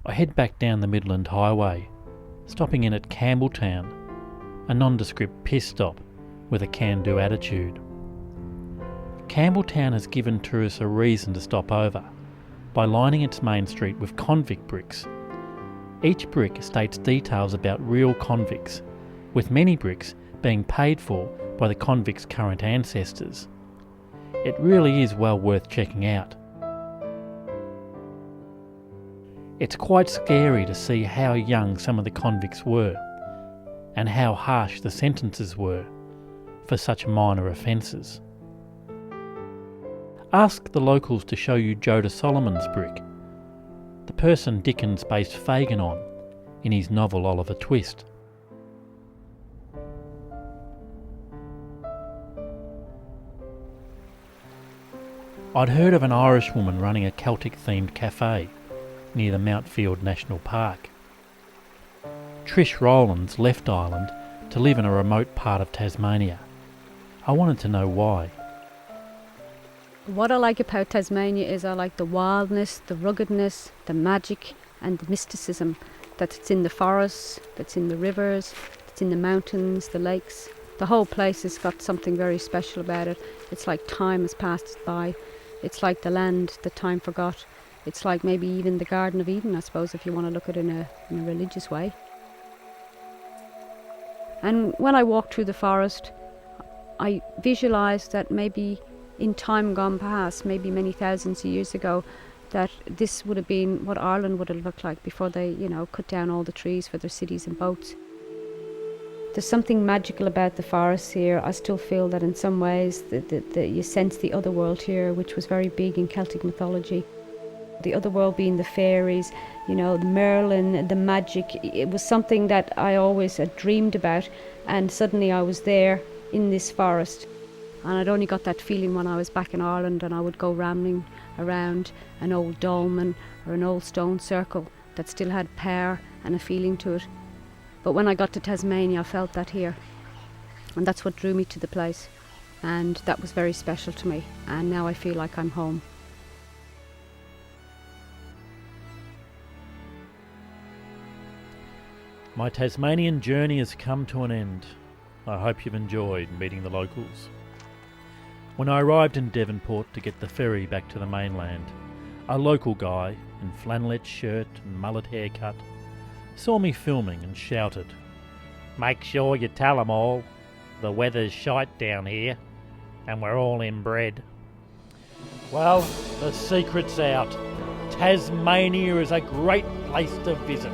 I head back down the Midland Highway, stopping in at Campbelltown, a nondescript piss stop with a can-do attitude. Campbelltown has given tourists a reason to stop over by lining its main street with convict bricks. Each brick states details about real convicts, with many bricks being paid for by the convicts' current ancestors. It really is well worth checking out. It's quite scary to see how young some of the convicts were, and how harsh the sentences were for such minor offences. Ask the locals to show you Joda Solomon's brick, the person Dickens based Fagin on in his novel Oliver Twist. I'd heard of an Irish woman running a Celtic-themed cafe near the Mountfield National Park. Trish Rowlands left Ireland to live in a remote part of Tasmania. I wanted to know why. What I like about Tasmania is I like the wildness, the ruggedness, the magic and the mysticism that's in the forests, that's in the rivers, that's in the mountains, the lakes. The whole place has got something very special about it. It's like time has passed by. It's like the land that time forgot. It's like maybe even the Garden of Eden, I suppose, if you want to look at it in a religious way. And when I walked through the forest, I visualised that maybe in time gone past, maybe many thousands of years ago, that this would have been what Ireland would have looked like before they, cut down all the trees for their cities and boats. There's something magical about the forests here. I still feel that in some ways that you sense the other world here, which was very big in Celtic mythology. The other world being the fairies, the Merlin, the magic. It was something that I always had dreamed about, and suddenly I was there in this forest. And I'd only got that feeling when I was back in Ireland and I would go rambling around an old dolmen or an old stone circle that still had power and a feeling to it. But when I got to Tasmania, I felt that here. And that's what drew me to the place. And that was very special to me. And now I feel like I'm home. My Tasmanian journey has come to an end. I hope you've enjoyed meeting the locals. When I arrived in Devonport to get the ferry back to the mainland, a local guy in flannelette shirt and mullet haircut saw me filming and shouted, "Make sure you tell 'em all, the weather's shite down here, and we're all inbred." Well, the secret's out. Tasmania is a great place to visit.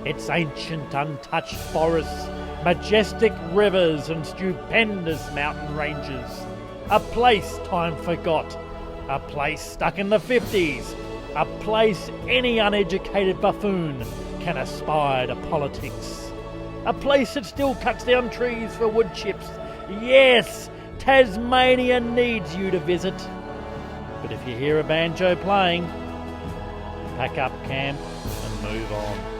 Its ancient, untouched forests, majestic rivers and stupendous mountain ranges. A place time forgot. A place stuck in the 50s. A place any uneducated buffoon can aspire to politics. A place that still cuts down trees for wood chips. Yes, Tasmania needs you to visit. But if you hear a banjo playing, pack up camp and move on.